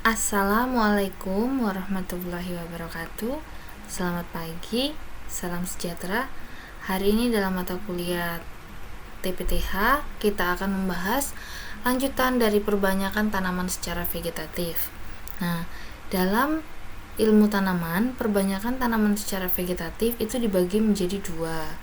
Assalamualaikum warahmatullahi wabarakatuh. Selamat pagi, salam sejahtera. Hari ini dalam mata kuliah TPTH kita akan membahas lanjutan dari perbanyakan tanaman secara vegetatif. Nah, dalam ilmu tanaman, perbanyakan tanaman secara vegetatif itu dibagi menjadi dua.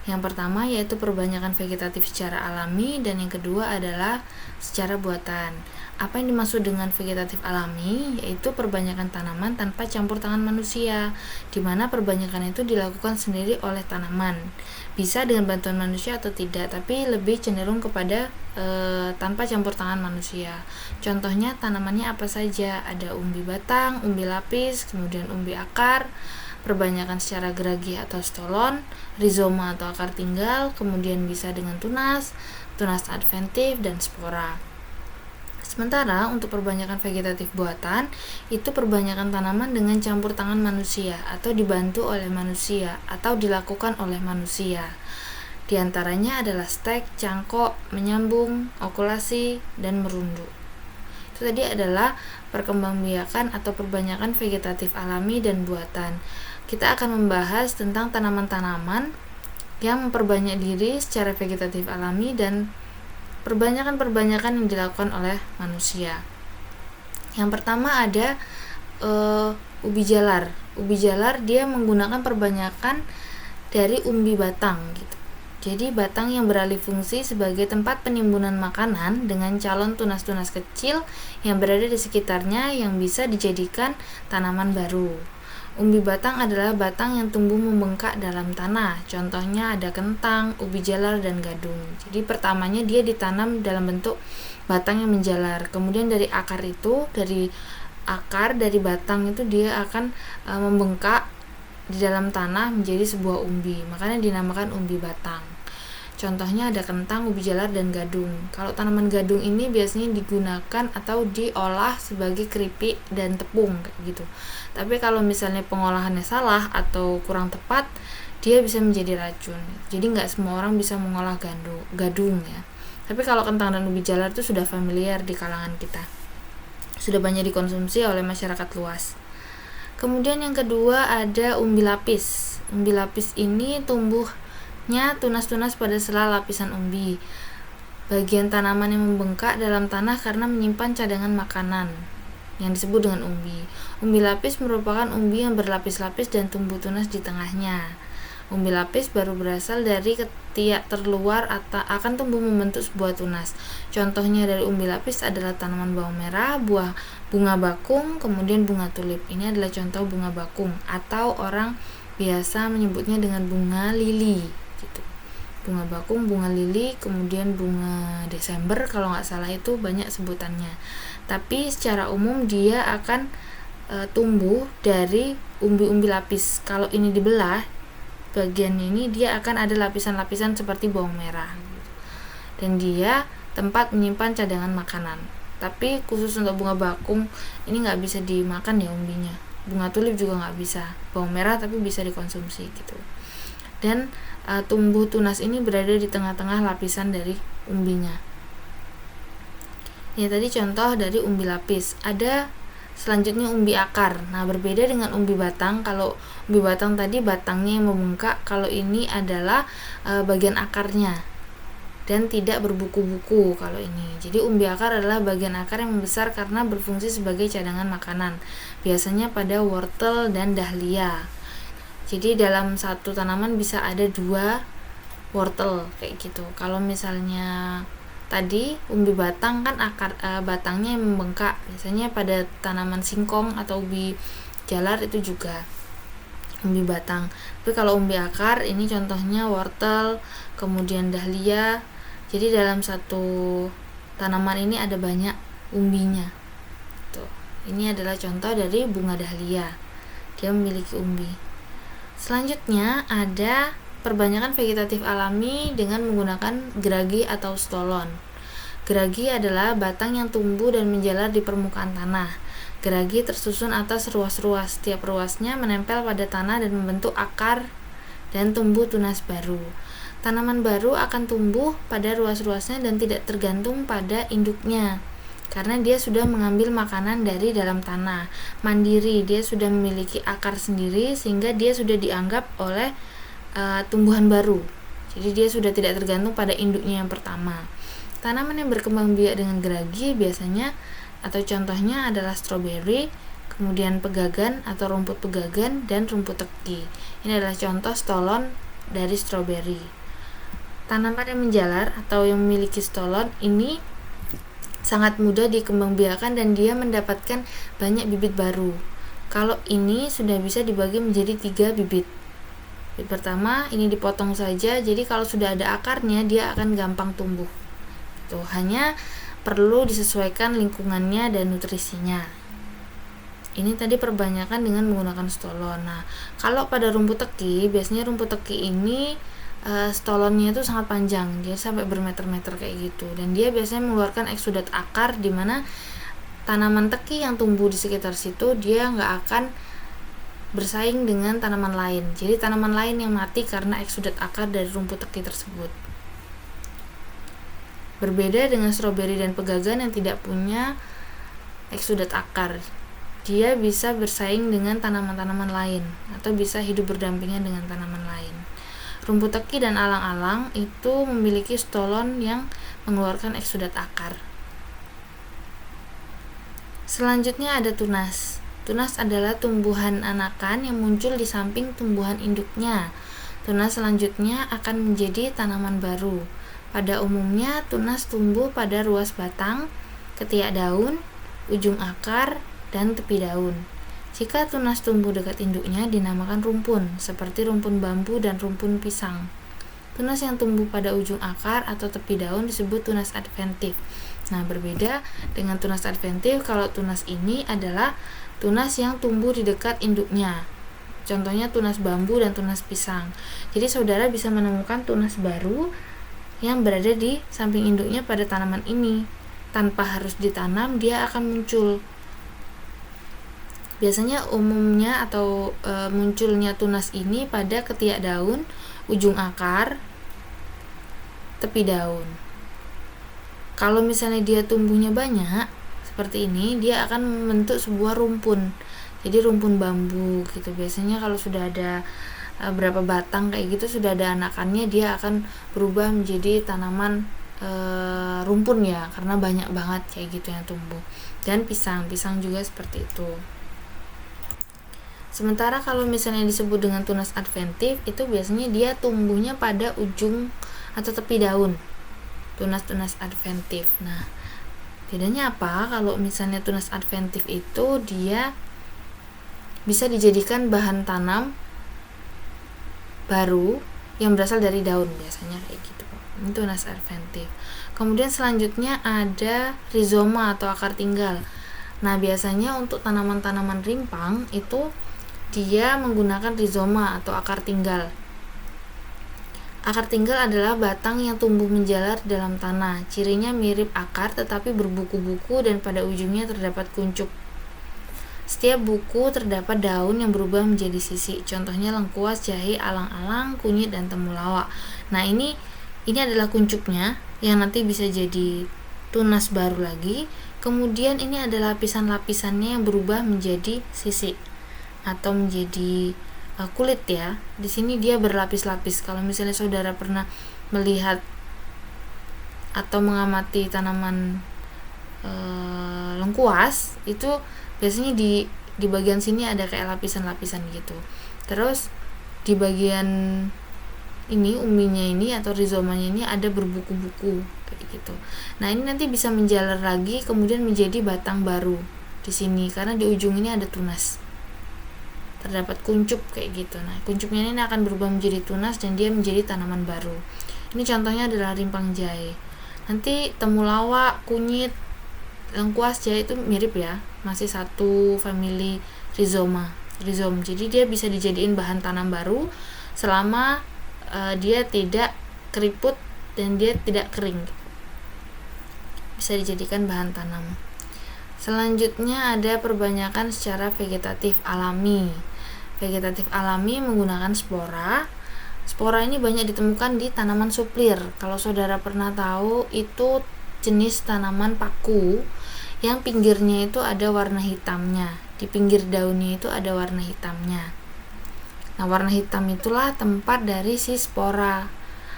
Yang pertama yaitu perbanyakan vegetatif secara alami, dan yang kedua adalah secara buatan. Apa yang dimaksud dengan vegetatif alami? Yaitu perbanyakan tanaman tanpa campur tangan manusia, di mana perbanyakan itu dilakukan sendiri oleh tanaman. Bisa dengan bantuan manusia atau tidak, tapi lebih cenderung kepada tanpa campur tangan manusia. Contohnya tanamannya apa saja? Ada umbi batang, umbi lapis, kemudian umbi akar, perbanyakan secara geragi atau stolon, rizoma atau akar tinggal, kemudian bisa dengan tunas, tunas adventif, dan spora. Sementara untuk perbanyakan vegetatif buatan, itu perbanyakan tanaman dengan campur tangan manusia atau dibantu oleh manusia atau dilakukan oleh manusia. Di antaranya adalah stek, cangkok, menyambung, okulasi, dan merunduk. Itu tadi adalah perkembangbiakan atau perbanyakan vegetatif alami dan buatan. Kita akan membahas tentang tanaman-tanaman yang memperbanyak diri secara vegetatif alami dan perbanyakan yang dilakukan oleh manusia. Yang pertama ada ubi jalar. Ubi jalar dia menggunakan perbanyakan dari umbi batang gitu. Jadi batang yang beralih fungsi sebagai tempat penimbunan makanan dengan calon tunas-tunas kecil yang berada di sekitarnya yang bisa dijadikan tanaman baru. Umbi batang adalah batang yang tumbuh membengkak dalam tanah. Contohnya ada kentang, ubi jalar, dan gadung. Jadi pertamanya dia ditanam dalam bentuk batang yang menjalar. Kemudian dari akar dari batang itu dia akan membengkak di dalam tanah menjadi sebuah umbi. Makanya dinamakan umbi batang. Contohnya ada kentang, ubi jalar, dan gadung. Kalau tanaman gadung ini biasanya digunakan atau diolah sebagai keripik dan tepung kayak gitu. Tapi kalau misalnya pengolahannya salah atau kurang tepat, dia bisa menjadi racun. Jadi nggak semua orang bisa mengolah gadung ya. Tapi kalau kentang dan ubi jalar itu sudah familiar di kalangan kita. Sudah banyak dikonsumsi oleh masyarakat luas. Kemudian yang kedua ada umbi lapis. Umbi lapis ini tumbuhnya tunas-tunas pada sela lapisan umbi, bagian tanaman yang membengkak dalam tanah karena menyimpan cadangan makanan yang disebut dengan umbi. Umbi lapis merupakan umbi yang berlapis-lapis dan tumbuh tunas di tengahnya. Umbi lapis baru berasal dari ketiak terluar atau akan tumbuh membentuk sebuah tunas. Contohnya dari umbi lapis adalah tanaman bawang merah, buah bunga bakung, kemudian bunga tulip. Ini adalah contoh bunga bakung atau orang biasa menyebutnya dengan bunga lili gitu. Bunga bakung, bunga lili, kemudian bunga Desember kalau nggak salah, itu banyak sebutannya. Tapi secara umum dia akan tumbuh dari umbi-umbi lapis. Kalau ini dibelah, bagian ini dia akan ada lapisan-lapisan seperti bawang merah. Dan dia tempat menyimpan cadangan makanan. Tapi khusus untuk bunga bakung ini nggak bisa dimakan ya umbinya. Bunga tulip juga nggak bisa. Bawang merah tapi bisa dikonsumsi gitu. Dan tumbuh tunas ini berada di tengah-tengah lapisan dari umbinya. Ya tadi contoh dari umbi lapis. Ada selanjutnya umbi akar. Nah, berbeda dengan umbi batang. Kalau umbi batang tadi batangnya yang membengkak, kalau ini adalah bagian akarnya dan tidak berbuku-buku kalau ini. Jadi umbi akar adalah bagian akar yang membesar karena berfungsi sebagai cadangan makanan. Biasanya pada wortel dan dahlia. Jadi dalam satu tanaman bisa ada 2 wortel kayak gitu. Kalau misalnya tadi umbi batang kan akar batangnya yang membengkak. Biasanya pada tanaman singkong atau ubi jalar itu juga umbi batang. Tapi kalau umbi akar ini contohnya wortel, kemudian dahlia. Jadi dalam satu tanaman ini ada banyak umbinya. Tuh. Ini adalah contoh dari bunga dahlia. Dia memiliki umbi. Selanjutnya ada perbanyakan vegetatif alami dengan menggunakan geragi atau stolon. Geragi adalah batang yang tumbuh dan menjalar di permukaan tanah. Geragi tersusun atas ruas-ruas. Setiap ruasnya menempel pada tanah dan membentuk akar dan tumbuh tunas baru. Tanaman baru akan tumbuh pada ruas-ruasnya dan tidak tergantung pada induknya. karena dia sudah mengambil makanan dari dalam tanah, mandiri, dia sudah memiliki akar sendiri sehingga dia sudah dianggap oleh tumbuhan baru. Jadi dia sudah tidak tergantung pada induknya yang pertama. Tanaman yang berkembang biak dengan geragi biasanya atau contohnya adalah stroberi, kemudian pegagan atau rumput pegagan, dan rumput teki. Ini adalah contoh stolon dari stroberi. Tanaman yang menjalar atau yang memiliki stolon ini sangat mudah dikembangbiakan dan dia mendapatkan banyak bibit baru. Kalau ini sudah bisa dibagi menjadi 3 bibit. Bibit pertama ini dipotong saja, jadi kalau sudah ada akarnya dia akan gampang tumbuh. Tuh, hanya perlu disesuaikan lingkungannya dan nutrisinya. Ini tadi perbanyakan dengan menggunakan stolon. Nah, kalau pada rumput teki, biasanya rumput teki ini stolonnya itu sangat panjang, dia sampai bermeter-meter kayak gitu, dan dia biasanya mengeluarkan eksudat akar, di mana tanaman teki yang tumbuh di sekitar situ dia nggak akan bersaing dengan tanaman lain. Jadi tanaman lain yang mati karena eksudat akar dari rumput teki tersebut. Berbeda dengan stroberi dan pegagan yang tidak punya eksudat akar, dia bisa bersaing dengan tanaman-tanaman lain atau bisa hidup berdampingan dengan tanaman lain. Rumput teki dan alang-alang itu memiliki stolon yang mengeluarkan eksudat akar. Selanjutnya ada tunas. Tunas adalah tumbuhan anakan yang muncul di samping tumbuhan induknya. Tunas selanjutnya akan menjadi tanaman baru. Pada umumnya tunas tumbuh pada ruas batang, ketiak daun, ujung akar, dan tepi daun. Jika tunas tumbuh dekat induknya dinamakan rumpun, seperti rumpun bambu dan rumpun pisang. Tunas yang tumbuh pada ujung akar atau tepi daun disebut tunas adventif. Nah, berbeda dengan tunas adventif, kalau tunas ini adalah tunas yang tumbuh di dekat induknya. Contohnya tunas bambu dan tunas pisang. Jadi saudara bisa menemukan tunas baru yang berada di samping induknya pada tanaman ini. Tanpa harus ditanam, dia akan muncul. Biasanya umumnya atau munculnya tunas ini pada ketiak daun, ujung akar, tepi daun. Kalau misalnya dia tumbuhnya banyak seperti ini, dia akan membentuk sebuah rumpun. Jadi rumpun bambu gitu. Biasanya kalau sudah ada berapa batang kayak gitu, sudah ada anakannya, dia akan berubah menjadi tanaman rumpun ya, karena banyak banget kayak gitu yang tumbuh. Dan pisang juga seperti itu. Sementara kalau misalnya disebut dengan tunas adventif, itu biasanya dia tumbuhnya pada ujung atau tepi daun. Tunas-tunas adventif. Nah, bedanya apa? Kalau misalnya tunas adventif itu dia bisa dijadikan bahan tanam baru yang berasal dari daun, biasanya kayak gitu. Ini tunas adventif. Kemudian selanjutnya ada rizoma atau akar tinggal. Nah, biasanya untuk tanaman-tanaman rimpang itu dia menggunakan rizoma atau akar tinggal. Akar tinggal adalah batang yang tumbuh menjalar dalam tanah. Cirinya mirip akar tetapi berbuku-buku dan pada ujungnya terdapat kuncup. Setiap buku terdapat daun yang berubah menjadi sisi. Contohnya lengkuas, jahe, alang-alang, kunyit, dan temulawak. Nah, ini adalah kuncupnya yang nanti bisa jadi tunas baru lagi. Kemudian ini adalah lapisan-lapisannya yang berubah menjadi sisi atau menjadi kulit ya. Di sini dia berlapis-lapis. Kalau misalnya saudara pernah melihat atau mengamati tanaman lengkuas, itu biasanya di bagian sini ada kayak lapisan-lapisan gitu. Terus di bagian ini umbinya ini atau rizomanya ini ada berbuku-buku kayak gitu. Nah, ini nanti bisa menjalar lagi kemudian menjadi batang baru di sini karena di ujung ini ada tunas. Terdapat kuncup kayak gitu. Nah, kuncupnya ini akan berubah menjadi tunas dan dia menjadi tanaman baru. Ini contohnya adalah rimpang jahe. Nanti temulawak, kunyit, lengkuas, jahe itu mirip ya, masih satu family rhizome. Jadi dia bisa dijadiin bahan tanam baru selama dia tidak keriput dan dia tidak kering. Bisa dijadikan bahan tanam. Selanjutnya ada perbanyakan secara vegetatif alami. Vegetatif alami menggunakan spora. Spora ini banyak ditemukan di tanaman suplir. Kalau saudara pernah tahu, itu jenis tanaman paku yang pinggirnya itu ada warna hitamnya. Di pinggir daunnya itu ada warna hitamnya. Nah, warna hitam itulah tempat dari si spora.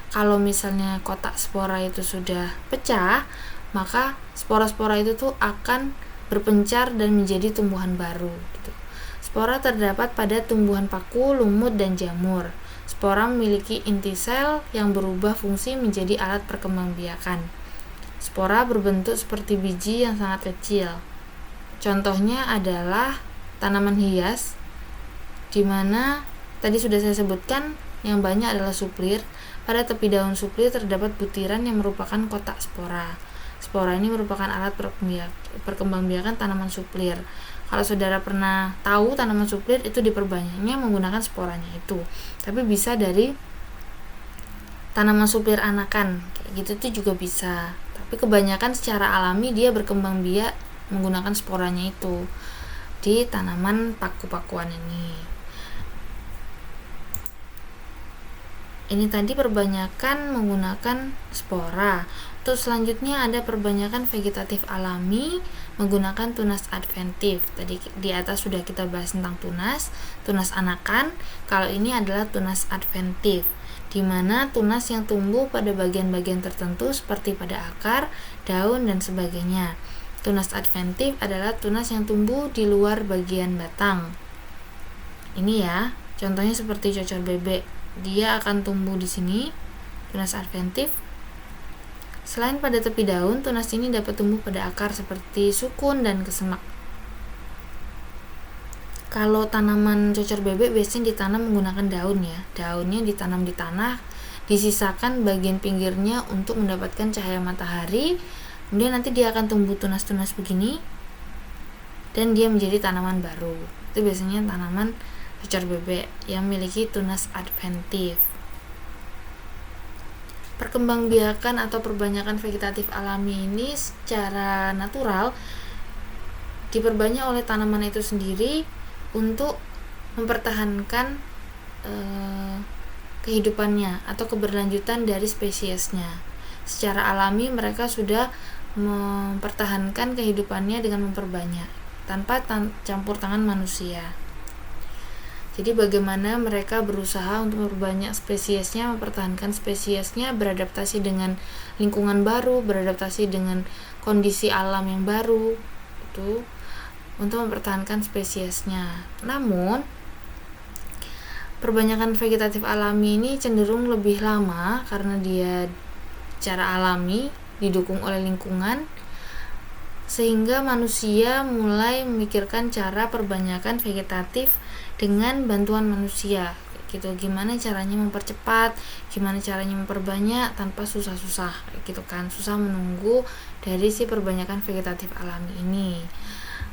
Kalau misalnya kotak spora itu sudah pecah, maka spora-spora itu tuh akan berpencar dan menjadi tumbuhan baru gitu. Spora terdapat pada tumbuhan paku, lumut, dan jamur. Spora memiliki inti sel yang berubah fungsi menjadi alat perkembangbiakan. Spora berbentuk seperti biji yang sangat kecil. Contohnya adalah tanaman hias, di mana tadi sudah saya sebutkan yang banyak adalah suplir. Pada tepi daun suplir terdapat butiran yang merupakan kotak spora. Spora ini merupakan alat perkembangbiakan tanaman suplir. Kalau saudara pernah tahu tanaman suplir itu diperbanyaknya menggunakan sporanya itu. Tapi bisa dari tanaman suplir anakan, kayak gitu tuh juga bisa. Tapi kebanyakan secara alami dia berkembang biak menggunakan sporanya itu di tanaman paku-pakuan ini. Ini tadi perbanyakan menggunakan spora. Untuk selanjutnya ada perbanyakan vegetatif alami menggunakan tunas adventif. Tadi di atas sudah kita bahas tentang tunas anakan. Kalau ini adalah tunas adventif, di mana tunas yang tumbuh pada bagian-bagian tertentu seperti pada akar, daun, dan sebagainya. Tunas adventif adalah tunas yang tumbuh di luar bagian batang. Ini ya, contohnya seperti cocor bebek. Dia akan tumbuh di sini, tunas adventif. Selain pada tepi daun, tunas ini dapat tumbuh pada akar seperti sukun dan kesemak. Kalau tanaman cocor bebek biasanya ditanam menggunakan daun ya. Daunnya ditanam di tanah, disisakan bagian pinggirnya untuk mendapatkan cahaya matahari. Kemudian nanti dia akan tumbuh tunas-tunas begini dan dia menjadi tanaman baru. Itu biasanya tanaman cocor bebek yang memiliki tunas adventif. Perkembangbiakan atau perbanyakan vegetatif alami ini secara natural diperbanyak oleh tanaman itu sendiri untuk mempertahankan kehidupannya atau keberlanjutan dari spesiesnya. Secara alami mereka sudah mempertahankan kehidupannya dengan memperbanyak tanpa campur tangan manusia. Jadi bagaimana mereka berusaha untuk memperbanyak spesiesnya, mempertahankan spesiesnya, beradaptasi dengan lingkungan baru, beradaptasi dengan kondisi alam yang baru, itu untuk mempertahankan spesiesnya. Namun perbanyakan vegetatif alami ini cenderung lebih lama karena dia secara alami didukung oleh lingkungan, sehingga manusia mulai memikirkan cara perbanyakan vegetatif dengan bantuan manusia gitu. Gimana caranya mempercepat, gimana caranya memperbanyak tanpa susah-susah gitu kan, susah menunggu dari si perbanyakan vegetatif alami ini.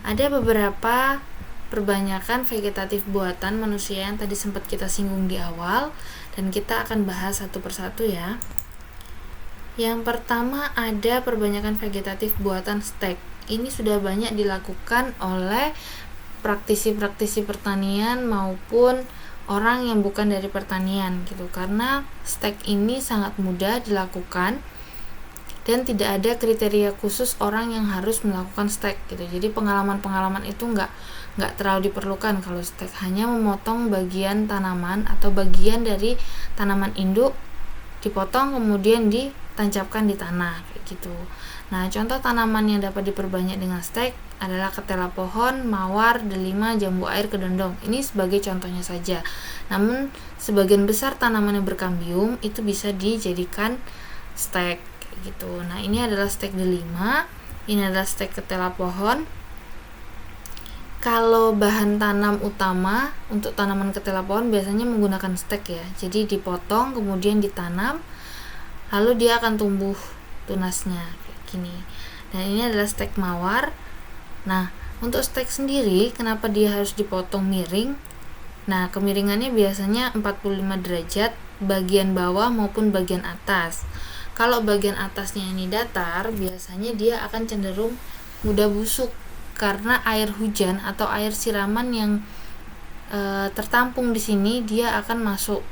Ada beberapa perbanyakan vegetatif buatan manusia yang tadi sempat kita singgung di awal, dan kita akan bahas satu persatu ya. Yang pertama ada perbanyakan vegetatif buatan stek. Ini sudah banyak dilakukan oleh praktisi-praktisi pertanian maupun orang yang bukan dari pertanian gitu, karena stek ini sangat mudah dilakukan dan tidak ada kriteria khusus orang yang harus melakukan stek gitu. Jadi pengalaman-pengalaman itu nggak terlalu diperlukan kalau stek, hanya memotong bagian tanaman atau bagian dari tanaman induk, dipotong kemudian ditancapkan di tanah kayak gitu. Nah, contoh tanaman yang dapat diperbanyak dengan stek adalah ketela pohon, mawar, delima, jambu air, kedondong. Ini sebagai contohnya saja. Namun sebagian besar tanaman yang berkambium itu bisa dijadikan stek gitu. Nah, ini adalah stek delima, ini adalah stek ketela pohon. Kalau bahan tanam utama untuk tanaman ketela pohon biasanya menggunakan stek ya. Jadi dipotong kemudian ditanam, lalu dia akan tumbuh tunasnya kayak gini. Dan ini adalah stek mawar. Nah, untuk stek sendiri kenapa dia harus dipotong miring? Nah, kemiringannya biasanya 45 derajat bagian bawah maupun bagian atas. Kalau bagian atasnya ini datar, biasanya dia akan cenderung mudah busuk karena air hujan atau air siraman yang tertampung di sini dia akan masuk.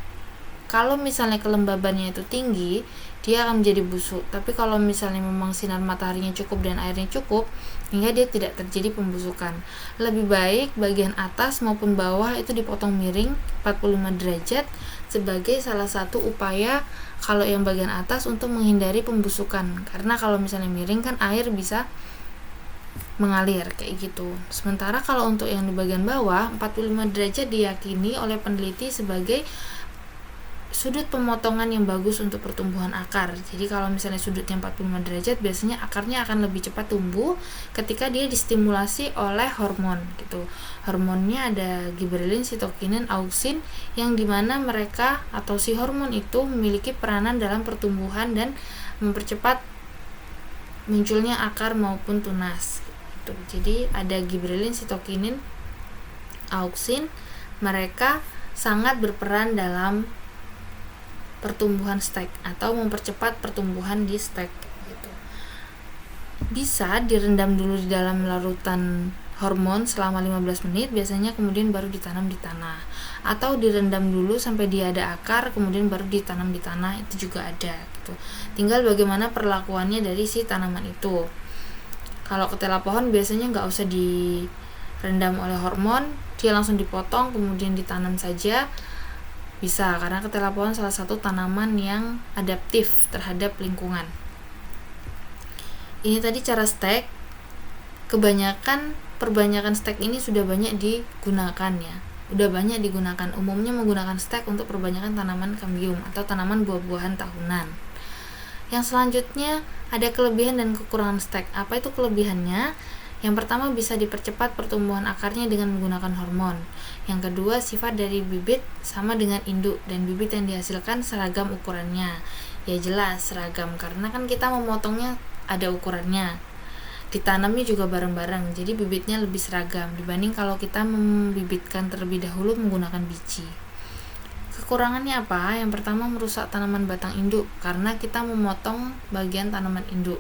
Kalau misalnya kelembabannya itu tinggi, dia akan menjadi busuk. Tapi kalau misalnya memang sinar mataharinya cukup dan airnya cukup, hingga dia tidak terjadi pembusukan. Lebih baik bagian atas maupun bawah itu dipotong miring 45 derajat sebagai salah satu upaya kalau yang bagian atas untuk menghindari pembusukan. Karena kalau misalnya miring kan air bisa mengalir kayak gitu. Sementara kalau untuk yang di bagian bawah 45 derajat diyakini oleh peneliti sebagai sudut pemotongan yang bagus untuk pertumbuhan akar. Jadi kalau misalnya sudutnya 45 derajat, biasanya akarnya akan lebih cepat tumbuh ketika dia distimulasi oleh hormon gitu. Hormonnya ada gibberellin, sitokinin, auksin, yang dimana mereka atau si hormon itu memiliki peranan dalam pertumbuhan dan mempercepat munculnya akar maupun tunas gitu. Jadi ada gibberellin, sitokinin, auksin, mereka sangat berperan dalam pertumbuhan stek atau mempercepat pertumbuhan di stek gitu. Bisa direndam dulu di dalam larutan hormon selama 15 menit biasanya, kemudian baru ditanam di tanah, atau direndam dulu sampai dia ada akar kemudian baru ditanam di tanah, itu juga ada gitu. Tinggal bagaimana perlakuannya dari si tanaman itu. Kalau ketela pohon biasanya nggak usah direndam oleh hormon, dia langsung dipotong kemudian ditanam saja. Bisa, karena ketela pohon salah satu tanaman yang adaptif terhadap lingkungan. Ini tadi cara stek. Perbanyakan stek ini sudah banyak digunakan ya. Udah banyak digunakan. Umumnya menggunakan stek untuk perbanyakan tanaman kambium atau tanaman buah-buahan tahunan. Yang selanjutnya ada kelebihan dan kekurangan stek. Apa itu kelebihannya? Yang pertama, bisa dipercepat pertumbuhan akarnya dengan menggunakan hormon. Yang kedua, sifat dari bibit sama dengan induk dan bibit yang dihasilkan seragam ukurannya. Ya jelas seragam, karena kan kita memotongnya ada ukurannya. Ditanamnya juga bareng-bareng, jadi bibitnya lebih seragam dibanding kalau kita membibitkan terlebih dahulu menggunakan biji. Kekurangannya apa? Yang pertama, merusak tanaman batang induk karena kita memotong bagian tanaman induk.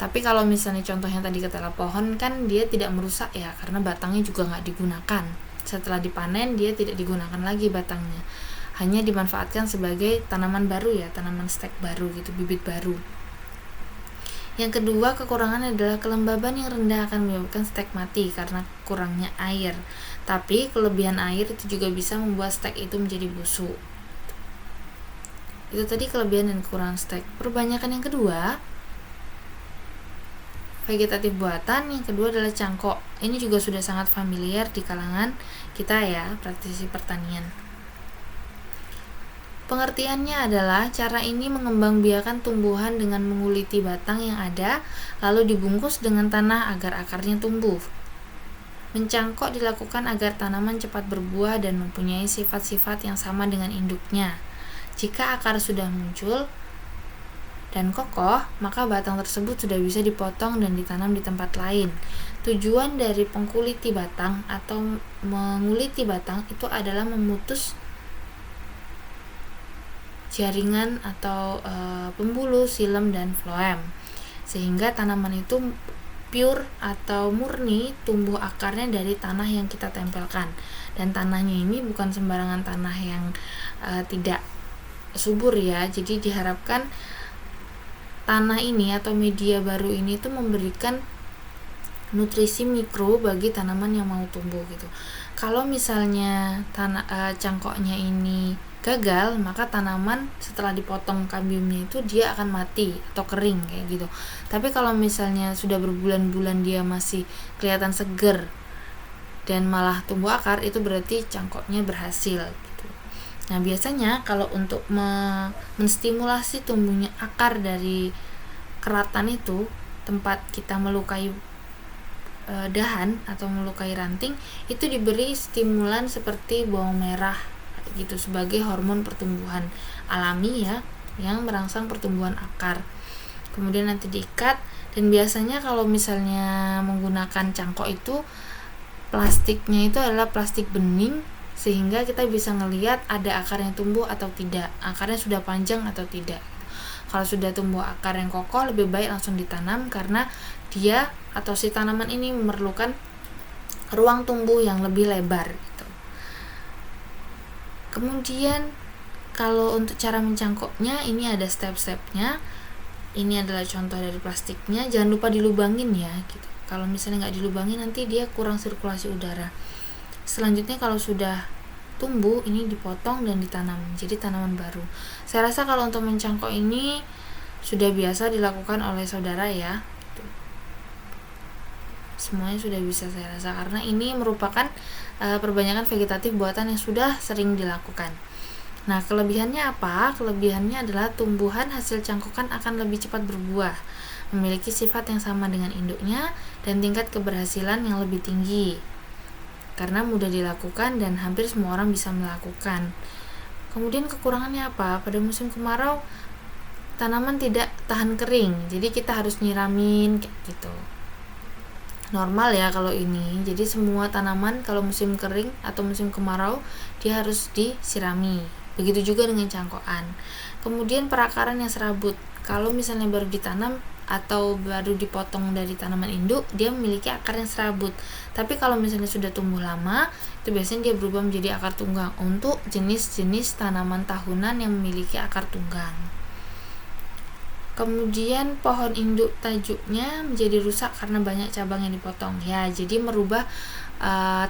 Tapi kalau misalnya contohnya tadi ketela pohon kan dia tidak merusak ya, karena batangnya juga nggak digunakan. Setelah dipanen dia tidak digunakan lagi batangnya, hanya dimanfaatkan sebagai tanaman baru ya, tanaman stek baru gitu, bibit baru. Yang kedua, kekurangan adalah kelembaban yang rendah akan menyebabkan stek mati karena kurangnya air. Tapi kelebihan air itu juga bisa membuat stek itu menjadi busuk. Itu tadi kelebihan dan kekurangan stek. Perbanyakan yang kedua, vegetatif buatan. Yang kedua adalah cangkok. Ini juga sudah sangat familiar di kalangan kita ya, praktisi pertanian. Pengertiannya adalah cara ini mengembangbiakan tumbuhan dengan menguliti batang yang ada, lalu dibungkus dengan tanah agar akarnya tumbuh. Mencangkok dilakukan agar tanaman cepat berbuah dan mempunyai sifat-sifat yang sama dengan induknya. Jika akar sudah muncul dan kokoh, maka batang tersebut sudah bisa dipotong dan ditanam di tempat lain. Tujuan dari pengkuliti batang atau menguliti batang itu adalah memutus jaringan atau pembuluh, silem, dan floem, sehingga tanaman itu pure atau murni tumbuh akarnya dari tanah yang kita tempelkan. Dan tanahnya ini bukan sembarangan tanah yang tidak subur ya, jadi diharapkan tanah ini atau media baru ini itu memberikan nutrisi mikro bagi tanaman yang mau tumbuh gitu. Kalau misalnya cangkoknya ini gagal, maka tanaman setelah dipotong kambiumnya itu dia akan mati atau kering kayak gitu. Tapi kalau misalnya sudah berbulan-bulan dia masih kelihatan seger dan malah tumbuh akar, itu berarti cangkoknya berhasil gitu. Nah, biasanya kalau untuk menstimulasi tumbuhnya akar dari keratan itu, tempat kita melukai dahan atau melukai ranting, itu diberi stimulan seperti bawang merah gitu sebagai hormon pertumbuhan alami ya, yang merangsang pertumbuhan akar. Kemudian nanti diikat, dan biasanya kalau misalnya menggunakan cangkok itu plastiknya itu adalah plastik bening, sehingga kita bisa ngelihat ada akar yang tumbuh atau tidak, akarnya sudah panjang atau tidak. Kalau sudah tumbuh akar yang kokoh, lebih baik langsung ditanam karena dia atau si tanaman ini memerlukan ruang tumbuh yang lebih lebar gitu. Kemudian Kalau untuk cara mencangkoknya ini ada step-stepnya. Ini adalah contoh dari plastiknya, jangan lupa dilubangin ya gitu. Kalau misalnya nggak dilubangin nanti dia kurang sirkulasi udara. Selanjutnya kalau sudah tumbuh ini dipotong dan ditanam jadi tanaman baru. Saya rasa kalau untuk mencangkok ini sudah biasa dilakukan oleh saudara ya gitu. Semuanya sudah bisa saya rasa karena ini merupakan perbanyakan vegetatif buatan yang sudah sering dilakukan. Nah, kelebihannya apa? Kelebihannya adalah tumbuhan hasil cangkokan akan lebih cepat berbuah, memiliki sifat yang sama dengan induknya, dan tingkat keberhasilan yang lebih tinggi. Karena mudah dilakukan dan hampir semua orang bisa melakukan. Kemudian kekurangannya apa? Pada musim kemarau, tanaman tidak tahan kering, jadi kita harus nyiramin kayak gitu. Normal ya kalau ini. Jadi semua tanaman kalau musim kering atau musim kemarau dia harus disirami. Begitu juga dengan cangkokan. Kemudian perakaran yang serabut. Kalau misalnya baru ditanam atau baru dipotong dari tanaman induk, dia memiliki akar yang serabut. Tapi kalau misalnya sudah tumbuh lama, itu biasanya dia berubah menjadi akar tunggang untuk jenis-jenis tanaman tahunan yang memiliki akar tunggang. Kemudian pohon induk tajuknya menjadi rusak karena banyak cabang yang dipotong. Ya, jadi merubah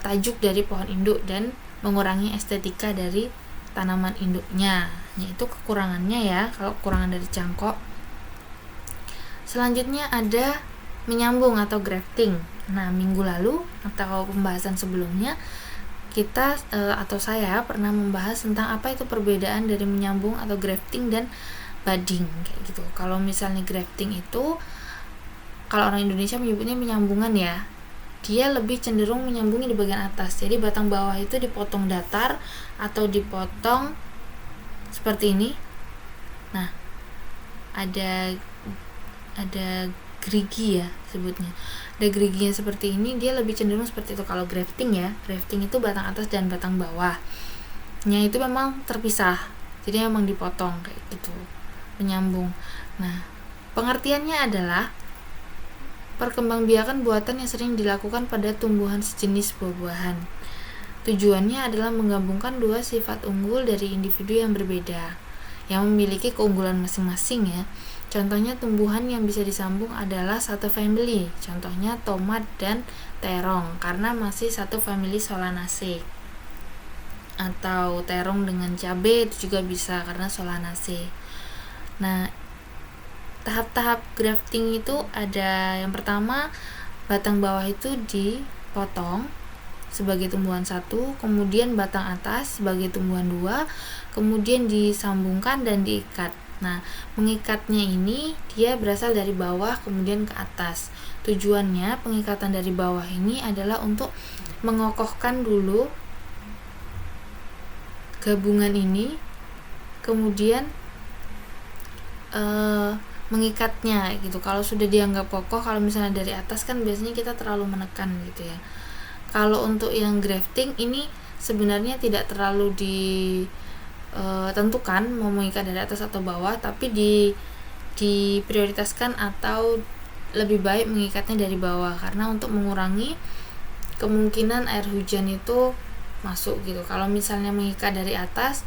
tajuk dari pohon induk dan mengurangi estetika dari tanaman induknya. Yaitu kekurangannya ya, kalau kekurangan dari cangkok. Selanjutnya ada menyambung atau grafting. Nah, minggu lalu atau pembahasan sebelumnya kita atau saya pernah membahas tentang apa itu perbedaan dari menyambung atau grafting dan budding kayak gitu. Kalau misalnya grafting itu kalau orang Indonesia menyebutnya menyambungan ya. Dia lebih cenderung menyambungi di bagian atas. Jadi batang bawah itu dipotong datar atau dipotong seperti ini. Nah, ada gerigi ya sebutnya. Ada geriginya seperti ini, dia lebih cenderung seperti itu. Kalau grafting ya, grafting itu batang atas dan batang bawahnya itu memang terpisah. Jadi memang dipotong kayak gitu. Menyambung. Nah, pengertiannya adalah perkembangbiakan buatan yang sering dilakukan pada tumbuhan sejenis buah-buahan. Tujuannya adalah menggabungkan dua sifat unggul dari individu yang berbeda, yang memiliki keunggulan masing-masing ya. Contohnya tumbuhan yang bisa disambung adalah satu family, contohnya tomat dan terong, karena masih satu family Solanaceae. Atau terong dengan cabai itu juga bisa karena Solanaceae. Nah, tahap-tahap grafting itu ada yang pertama, batang bawah itu dipotong sebagai tumbuhan satu, kemudian batang atas sebagai tumbuhan dua, kemudian disambungkan dan diikat. Nah, mengikatnya ini dia berasal dari bawah kemudian ke atas. Tujuannya pengikatan dari bawah ini adalah untuk mengokohkan dulu gabungan ini, kemudian mengikatnya gitu. Kalau sudah dianggap kokoh, kalau misalnya dari atas kan biasanya kita terlalu menekan gitu ya. Kalau untuk yang grafting ini sebenarnya tidak terlalu ditentukan mau mengikat dari atas atau bawah, tapi diprioritaskan atau lebih baik mengikatnya dari bawah karena untuk mengurangi kemungkinan air hujan itu masuk gitu. Kalau misalnya mengikat dari atas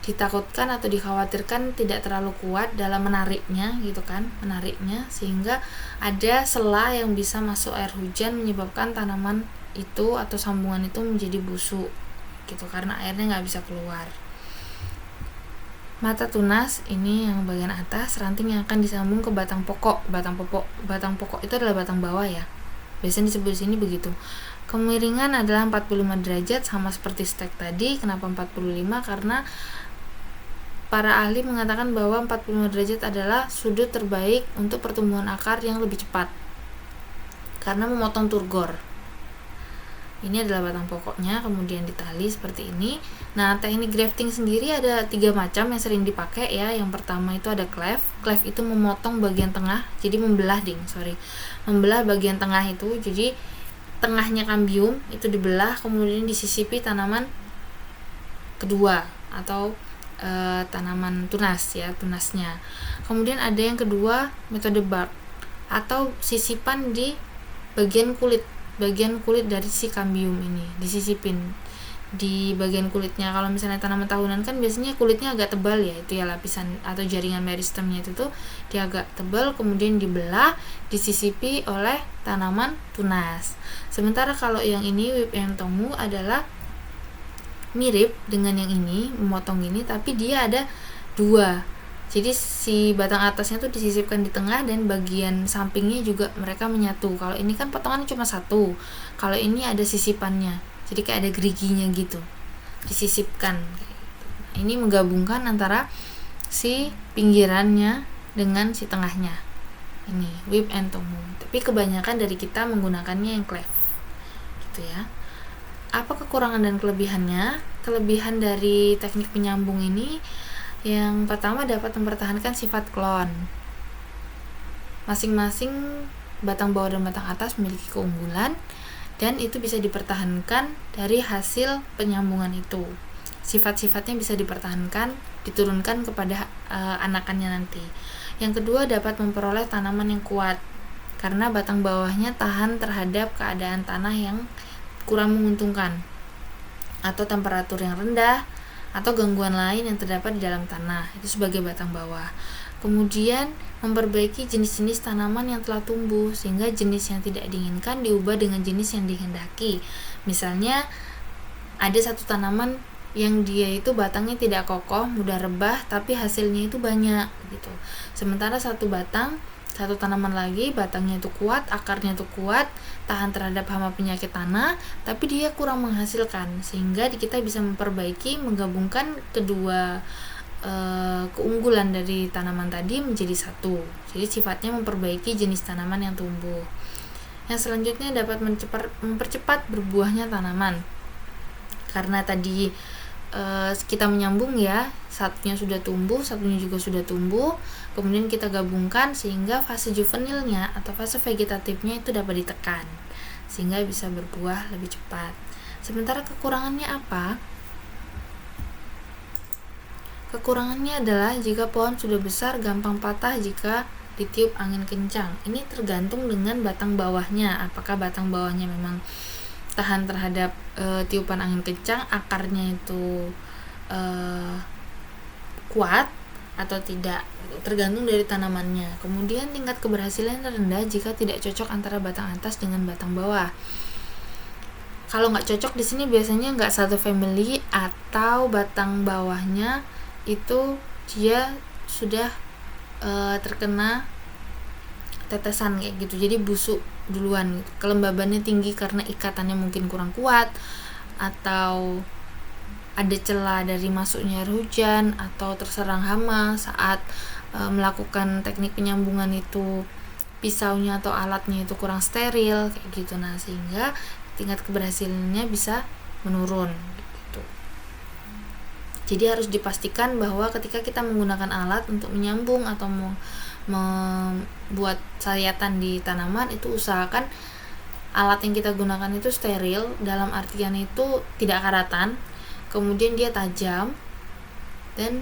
ditakutkan atau dikhawatirkan tidak terlalu kuat dalam menariknya gitu kan, sehingga ada sela yang bisa masuk air hujan menyebabkan tanaman itu atau sambungan itu menjadi busuk gitu karena airnya nggak bisa keluar. Mata tunas ini yang bagian atas, ranting yang akan disambung ke batang pokok. Batang pokok itu adalah batang bawah ya, biasanya disebut di sini begitu. Kemiringan adalah 45 derajat sama seperti stek tadi. Kenapa 45? Karena para ahli mengatakan bahwa 45 derajat adalah sudut terbaik untuk pertumbuhan akar yang lebih cepat karena memotong turgor. Ini adalah batang pokoknya, kemudian ditali seperti ini. Nah, teknik grafting sendiri ada 3 macam yang sering dipakai ya. Yang pertama itu ada cleft. Cleft itu memotong bagian tengah, jadi membelah bagian tengah itu. Jadi tengahnya kambium itu dibelah, kemudian disisipi tanaman kedua atau tanaman tunas ya, tunasnya. Kemudian ada yang kedua metode bark atau sisipan di bagian kulit dari si kambium ini disisipin. di bagian kulitnya. Kalau misalnya tanaman tahunan kan biasanya kulitnya agak tebal ya, itu ya lapisan atau jaringan meristemnya itu tuh dia agak tebal, kemudian dibelah, disisipi oleh tanaman tunas. Sementara kalau yang ini Whip and Tomu adalah mirip dengan yang ini, memotong ini, tapi dia ada dua. Jadi si batang atasnya tuh disisipkan di tengah dan bagian sampingnya juga mereka menyatu. Kalau ini kan potongannya cuma satu, kalau ini ada sisipannya, jadi kayak ada geriginya gitu, disisipkan. Ini menggabungkan antara si pinggirannya dengan si tengahnya. Ini Whip and Tomu. Tapi kebanyakan dari kita menggunakannya yang cleft, gitu ya. Apa kekurangan dan kelebihannya? Kelebihan dari teknik penyambung ini, yang pertama dapat mempertahankan sifat klon. Masing-masing batang bawah dan batang atas memiliki keunggulan, dan itu bisa dipertahankan dari hasil penyambungan itu. Sifat-sifatnya bisa dipertahankan, diturunkan kepada anakannya nanti. Yang kedua, dapat memperoleh tanaman yang kuat karena batang bawahnya tahan terhadap keadaan tanah yang kurang menguntungkan atau temperatur yang rendah atau gangguan lain yang terdapat di dalam tanah, itu sebagai batang bawah. Kemudian memperbaiki jenis-jenis tanaman yang telah tumbuh sehingga jenis yang tidak diinginkan diubah dengan jenis yang dihendaki. Misalnya ada satu tanaman yang dia itu batangnya tidak kokoh, mudah rebah, tapi hasilnya itu banyak gitu. Sementara satu tanaman lagi batangnya itu kuat, akarnya itu kuat, tahan terhadap hama penyakit tanah, tapi dia kurang menghasilkan, sehingga kita bisa memperbaiki, menggabungkan kedua keunggulan dari tanaman tadi menjadi satu. Jadi sifatnya memperbaiki jenis tanaman yang tumbuh. Yang selanjutnya dapat mempercepat berbuahnya tanaman. Karena tadi kita menyambung ya, satunya sudah tumbuh, satunya juga sudah tumbuh, kemudian kita gabungkan sehingga fase juvenilnya atau fase vegetatifnya itu dapat ditekan sehingga bisa berbuah lebih cepat. Sementara kekurangannya apa? Kekurangannya adalah jika pohon sudah besar gampang patah jika ditiup angin kencang. Ini tergantung dengan batang bawahnya, apakah batang bawahnya memang tahan terhadap tiupan angin kencang, akarnya itu kuat atau tidak, tergantung dari tanamannya. Kemudian tingkat keberhasilan rendah jika tidak cocok antara batang atas dengan batang bawah. Kalau nggak cocok di sini biasanya nggak satu family atau batang bawahnya itu dia sudah terkena tetesan kayak gitu, jadi busuk duluan, kelembabannya tinggi karena ikatannya mungkin kurang kuat, atau ada celah dari masuknya air hujan, atau terserang hama saat melakukan teknik penyambungan itu, pisaunya atau alatnya itu kurang steril kayak gitu. Nah, sehingga tingkat keberhasilannya bisa menurun gitu. Jadi harus dipastikan bahwa ketika kita menggunakan alat untuk menyambung atau membuat sayatan di tanaman, itu usahakan alat yang kita gunakan itu steril, dalam artian itu tidak karatan, kemudian dia tajam, dan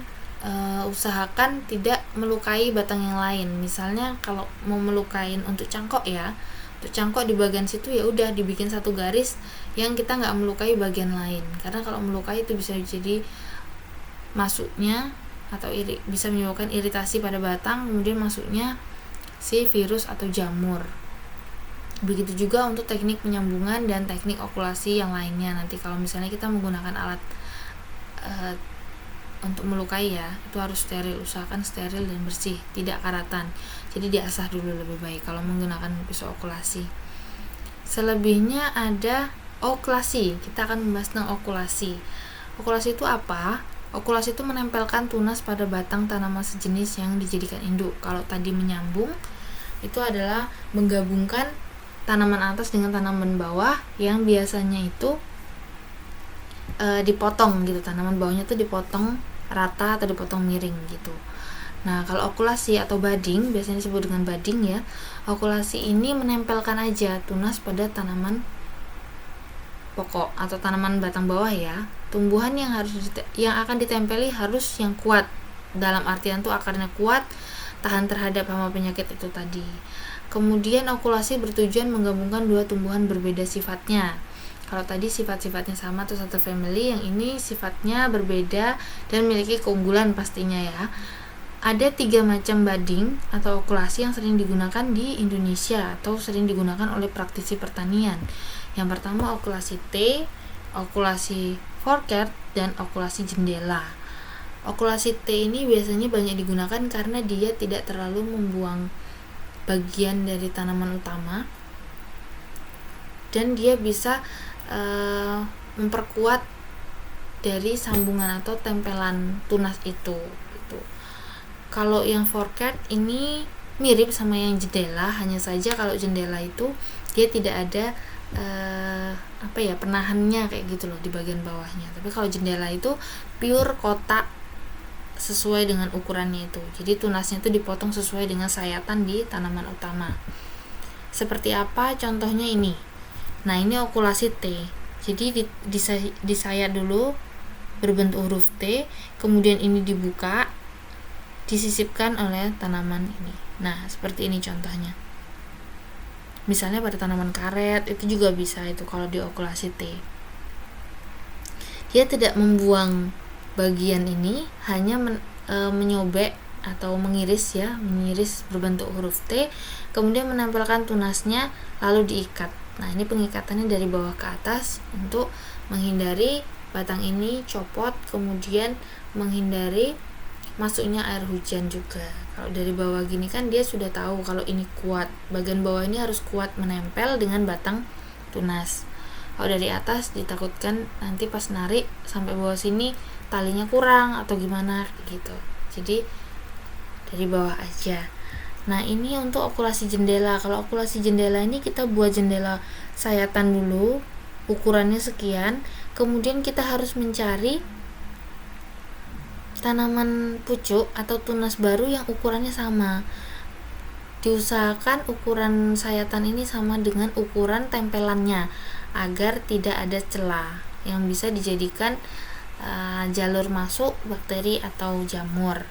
usahakan tidak melukai batang yang lain. Misalnya kalau mau melukain untuk cangkok ya, untuk cangkok di bagian situ ya udah dibikin satu garis yang kita nggak melukai bagian lain, karena kalau melukai itu bisa jadi masuknya atau bisa menyebabkan iritasi pada batang, kemudian masuknya si virus atau jamur. Begitu juga untuk teknik penyambungan dan teknik okulasi yang lainnya. Nanti kalau misalnya kita menggunakan alat untuk melukai ya, itu harus steril, usahakan steril dan bersih, tidak karatan. Jadi diasah dulu lebih baik kalau menggunakan pisau okulasi. Selebihnya ada okulasi. Kita akan membahas tentang okulasi. Okulasi itu apa? Okulasi itu menempelkan tunas pada batang tanaman sejenis yang dijadikan induk. Kalau tadi menyambung, itu adalah menggabungkan tanaman atas dengan tanaman bawah yang biasanya itu dipotong gitu. Tanaman bawahnya itu dipotong rata atau dipotong miring gitu. Nah, kalau okulasi atau budding, biasanya disebut dengan budding ya. Okulasi ini menempelkan aja tunas pada tanaman pokok atau tanaman batang bawah ya. Tumbuhan yang akan ditempeli harus yang kuat, dalam artian tuh akarnya kuat, tahan terhadap hama penyakit itu tadi. Kemudian okulasi bertujuan menggabungkan dua tumbuhan berbeda sifatnya. Kalau tadi sifat-sifatnya sama atau satu family, yang ini sifatnya berbeda dan memiliki keunggulan pastinya ya. Ada 3 macam budding atau okulasi yang sering digunakan di Indonesia atau sering digunakan oleh praktisi pertanian. Yang pertama okulasi T, okulasi forecast, dan okulasi jendela. Okulasi T ini biasanya banyak digunakan karena dia tidak terlalu membuang bagian dari tanaman utama dan dia bisa memperkuat dari sambungan atau tempelan tunas itu gitu. Kalau yang forecast ini mirip sama yang jendela, hanya saja kalau jendela itu dia tidak ada penahannya kayak gitu loh di bagian bawahnya. Tapi kalau jendela itu pure kotak sesuai dengan ukurannya itu. Jadi tunasnya itu dipotong sesuai dengan sayatan di tanaman utama. Seperti apa contohnya ini? Nah, ini okulasi T. Jadi disayat dulu berbentuk huruf T, kemudian ini dibuka, disisipkan oleh tanaman ini. Nah, seperti ini contohnya. Misalnya pada tanaman karet itu juga bisa itu kalau di okulasi T. Dia tidak membuang bagian ini, hanya menyobek atau mengiris berbentuk huruf T, kemudian menempelkan tunasnya lalu diikat. Nah, ini pengikatannya dari bawah ke atas untuk menghindari batang ini copot, kemudian menghindari masuknya air hujan juga. Kalau dari bawah gini kan dia sudah tahu kalau ini kuat, bagian bawah ini harus kuat menempel dengan batang tunas. Kalau dari atas ditakutkan nanti pas narik sampai bawah sini talinya kurang atau gimana gitu. Jadi dari bawah aja. Nah, ini untuk okulasi jendela. Kalau okulasi jendela ini kita buat jendela sayatan dulu, ukurannya sekian, kemudian kita harus mencari tanaman pucuk atau tunas baru yang ukurannya sama. Diusahakan ukuran sayatan ini sama dengan ukuran tempelannya agar tidak ada celah yang bisa dijadikan jalur masuk bakteri atau jamur.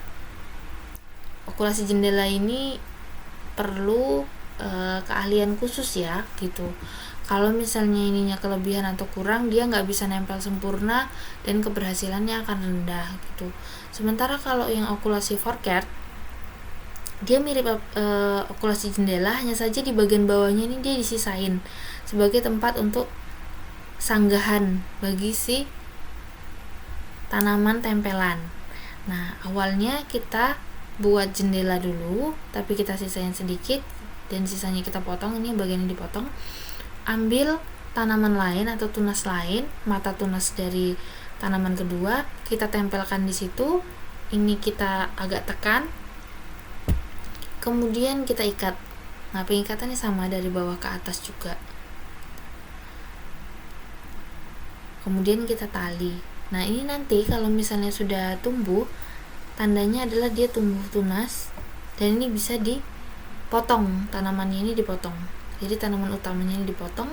Okulasi jendela ini perlu keahlian khusus ya gitu. Kalau misalnya ininya kelebihan atau kurang, dia nggak bisa nempel sempurna dan keberhasilannya akan rendah gitu. Sementara kalau yang okulasi forecast, dia mirip okulasi jendela, hanya saja di bagian bawahnya ini dia disisain sebagai tempat untuk sanggahan bagi si tanaman tempelan. Nah, awalnya kita buat jendela dulu, tapi kita sisain sedikit dan sisanya kita potong. Ini bagian yang dipotong. Ambil tanaman lain atau tunas lain, mata tunas dari tanaman kedua, kita tempelkan di situ. Ini kita agak tekan, kemudian kita ikat. Nah, pengikatannya sama dari bawah ke atas juga. Kemudian kita tali. Nah, ini nanti kalau misalnya sudah tumbuh, tandanya adalah dia tumbuh tunas dan ini bisa dipotong, tanamannya ini dipotong. Jadi tanaman utamanya ini dipotong,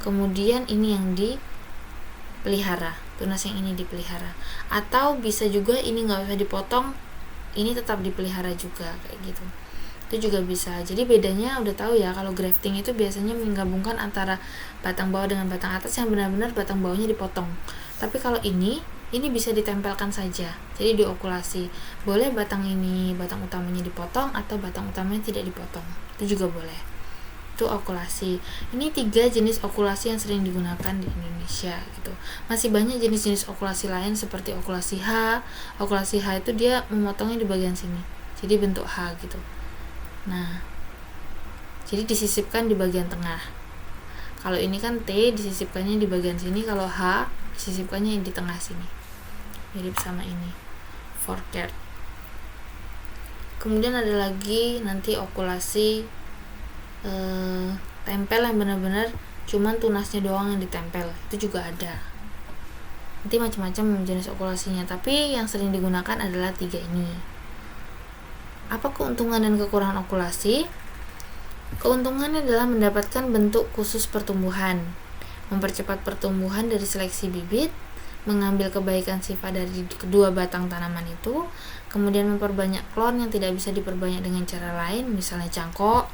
kemudian ini yang dipelihara, tunas yang ini dipelihara. Atau bisa juga ini nggak usah dipotong, ini tetap dipelihara juga kayak gitu. Itu juga bisa. Jadi bedanya udah tahu ya, kalau grafting itu biasanya menggabungkan antara batang bawah dengan batang atas yang benar-benar batang bawahnya dipotong. Tapi kalau ini bisa ditempelkan saja. Jadi diokulasi. Boleh batang utamanya dipotong atau batang utamanya tidak dipotong. Itu juga boleh. Itu okulasi. Ini 3 jenis okulasi yang sering digunakan di Indonesia gitu. Masih banyak jenis-jenis okulasi lain seperti okulasi H. Okulasi H itu dia memotongnya di bagian sini. Jadi bentuk H gitu. Nah, jadi disisipkan di bagian tengah. Kalau ini kan T, disisipkannya di bagian sini. Kalau H, disisipkannya di tengah sini. Mirip sama ini, forecast. Kemudian ada lagi nanti okulasi tempel yang benar-benar cuman tunasnya doang yang ditempel. Itu juga ada. Nanti macam-macam jenis okulasinya, tapi yang sering digunakan adalah 3 ini. Apa keuntungan dan kekurangan okulasi? Keuntungannya adalah mendapatkan bentuk khusus pertumbuhan, mempercepat pertumbuhan dari seleksi bibit, mengambil kebaikan sifat dari kedua batang tanaman itu, kemudian memperbanyak klon yang tidak bisa diperbanyak dengan cara lain, misalnya cangkok,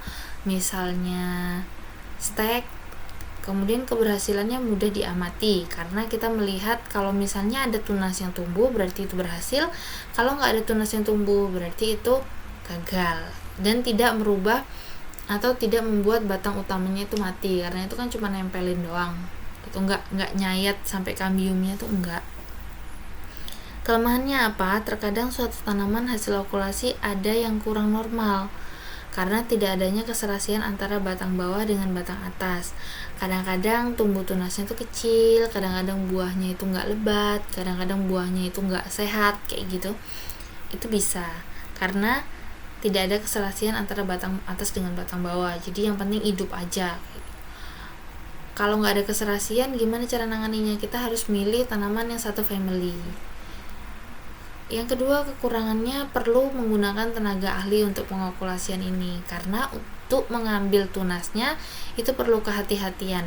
misalnya stek, Kemudian keberhasilannya mudah diamati karena kita melihat kalau misalnya ada tunas yang tumbuh berarti itu berhasil, kalau nggak ada tunas yang tumbuh berarti itu gagal, dan tidak merubah atau tidak membuat batang utamanya itu mati, karena itu kan cuma nempelin doang, itu nggak nyayat sampai kambiumnya tuh enggak. Kelemahannya apa? Terkadang suatu tanaman hasil okulasi ada yang kurang normal karena tidak adanya keserasian antara batang bawah dengan batang atas. Kadang-kadang tumbuh tunasnya itu kecil, kadang-kadang buahnya itu nggak lebat, kadang-kadang buahnya itu nggak sehat, kayak gitu. Itu bisa karena tidak ada keserasian antara batang atas dengan batang bawah. Jadi yang penting hidup aja. Kalau nggak ada keserasian, gimana cara nanganinya? Kita harus milih tanaman yang satu family. Yang kedua, kekurangannya perlu menggunakan tenaga ahli untuk pengokulasian ini karena untuk mengambil tunasnya itu perlu kehati-hatian.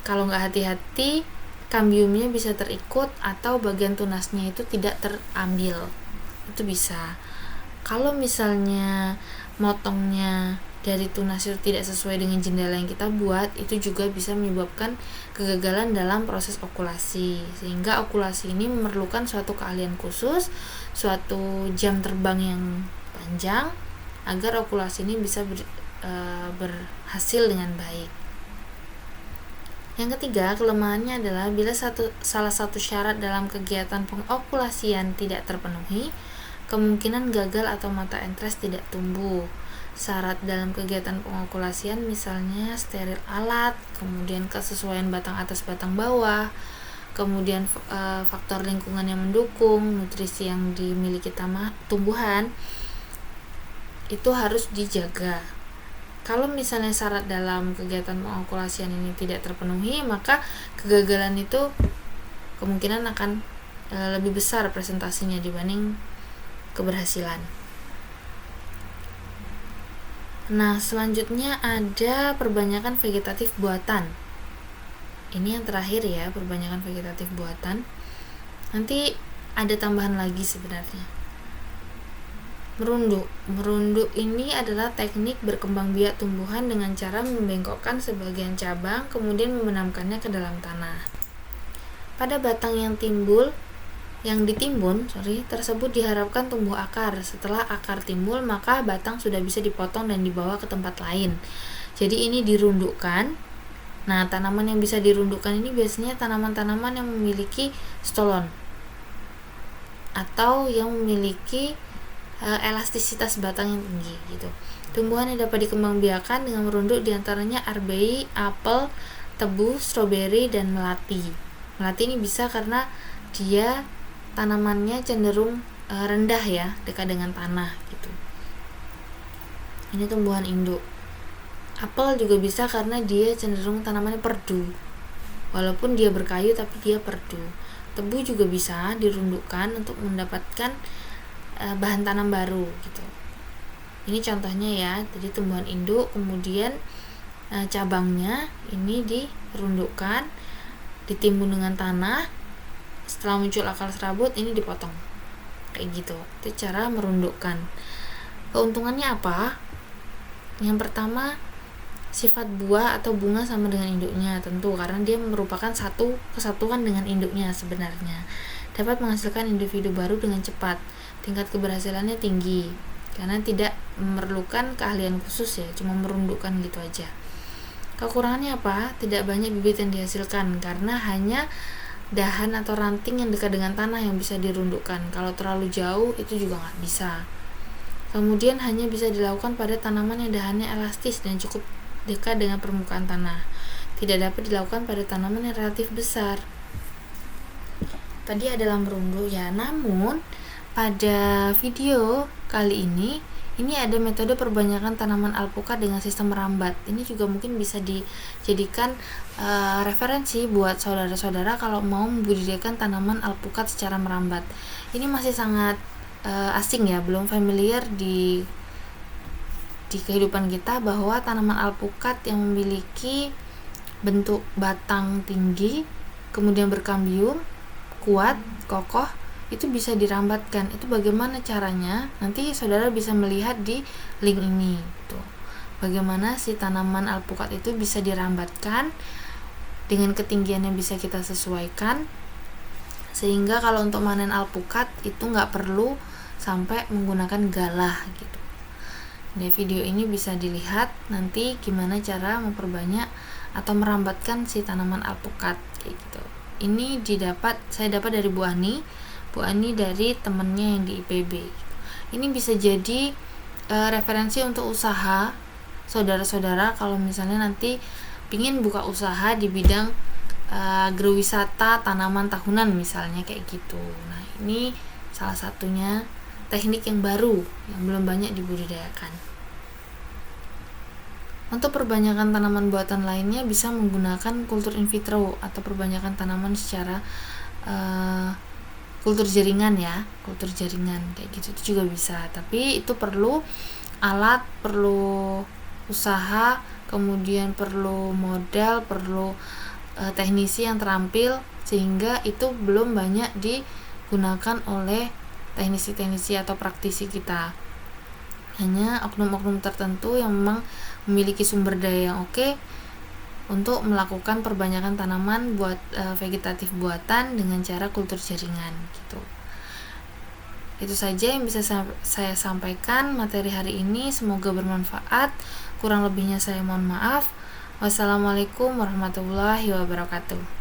Kalau nggak hati-hati, kambiumnya bisa terikut atau bagian tunasnya itu tidak terambil. Itu bisa. Kalau misalnya motongnya dari tunas itu tidak sesuai dengan jendela yang kita buat, itu juga bisa menyebabkan kegagalan dalam proses okulasi, sehingga okulasi ini memerlukan suatu keahlian khusus, suatu jam terbang yang panjang agar okulasi ini bisa berhasil dengan baik. Yang ketiga, kelemahannya adalah bila salah satu syarat dalam kegiatan pengokulasian tidak terpenuhi, kemungkinan gagal atau mata entres tidak tumbuh. Syarat dalam kegiatan pengokulasian misalnya steril alat, kemudian kesesuaian batang atas batang bawah, kemudian faktor lingkungan yang mendukung, nutrisi yang dimiliki tumbuhan, itu harus dijaga. Kalau misalnya syarat dalam kegiatan pengokulasian ini tidak terpenuhi, maka kegagalan itu kemungkinan akan lebih besar presentasinya dibanding keberhasilan. Nah, selanjutnya ada perbanyakan vegetatif buatan. Ini yang terakhir ya, perbanyakan vegetatif buatan. Nanti ada tambahan lagi sebenarnya. Merunduk ini adalah teknik berkembang biak tumbuhan dengan cara membengkokkan sebagian cabang kemudian membenamkannya ke dalam tanah. Pada batang yang ditimbun tersebut diharapkan tumbuh akar. Setelah akar timbul, maka batang sudah bisa dipotong dan dibawa ke tempat lain. Jadi ini dirundukkan. Nah, tanaman yang bisa dirundukkan ini biasanya tanaman-tanaman yang memiliki stolon atau yang memiliki elastisitas batang yang tinggi gitu. Tumbuhan yang dapat dikembangbiakan dengan merunduk diantaranya arbei, apel, tebu, stroberi, dan melati. Melati ini bisa karena dia tanamannya cenderung rendah ya, dekat dengan tanah gitu. Ini tumbuhan induk. Apel juga bisa karena dia cenderung tanamannya perdu. Walaupun dia berkayu tapi dia perdu. Tebu juga bisa dirundukkan untuk mendapatkan bahan tanam baru gitu. Ini contohnya ya. Jadi tumbuhan induk, kemudian cabangnya ini dirundukkan, ditimbun dengan tanah. Setelah muncul akar serabut, ini dipotong kayak gitu. Itu cara merundukkan. Keuntungannya apa? Yang pertama, sifat buah atau bunga sama dengan induknya tentu, karena dia merupakan satu kesatuan dengan induknya sebenarnya. Dapat menghasilkan individu baru dengan cepat. Tingkat keberhasilannya tinggi karena tidak memerlukan keahlian khusus ya, cuma merundukkan gitu aja. Kekurangannya apa? Tidak banyak bibit yang dihasilkan karena hanya dahan atau ranting yang dekat dengan tanah yang bisa dirundukkan. Kalau terlalu jauh itu juga nggak bisa. Kemudian hanya bisa dilakukan pada tanaman yang dahannya elastis dan cukup dekat dengan permukaan tanah. Tidak dapat dilakukan pada tanaman yang relatif besar. Tadi adalah merunduk ya. Namun pada video kali ini ada metode perbanyakan tanaman alpukat dengan sistem merambat. Ini juga mungkin bisa dijadikan referensi buat saudara-saudara kalau mau membudidayakan tanaman alpukat secara merambat. Ini masih sangat asing ya, belum familiar di kehidupan kita bahwa tanaman alpukat yang memiliki bentuk batang tinggi, kemudian berkambium, kuat, kokoh, itu bisa dirambatkan. Itu bagaimana caranya? Nanti saudara bisa melihat di link ini tuh. Bagaimana si tanaman alpukat itu bisa dirambatkan dengan ketinggian yang bisa kita sesuaikan, sehingga kalau untuk panen alpukat itu nggak perlu sampai menggunakan galah gitu. Di video ini bisa dilihat nanti gimana cara memperbanyak atau merambatkan si tanaman alpukat kayak gitu. Ini saya dapat dari Bu Ani dari temennya yang di IPB. Ini bisa jadi referensi untuk usaha saudara-saudara kalau misalnya nanti pingin buka usaha di bidang agrowisata tanaman tahunan misalnya kayak gitu. Nah, ini salah satunya teknik yang baru yang belum banyak dibudidayakan. Untuk perbanyakan tanaman buatan lainnya bisa menggunakan kultur in vitro atau perbanyakan tanaman secara kultur jaringan kayak gitu itu juga bisa, tapi itu perlu alat, perlu usaha, kemudian perlu modal, perlu teknisi yang terampil, sehingga itu belum banyak digunakan oleh teknisi-teknisi atau praktisi kita. Hanya oknum-oknum tertentu yang memang memiliki sumber daya yang oke untuk melakukan perbanyakan tanaman vegetatif buatan dengan cara kultur jaringan gitu. Itu saja yang bisa saya sampaikan materi hari ini, semoga bermanfaat. Kurang lebihnya saya mohon maaf. Wassalamualaikum warahmatullahi wabarakatuh.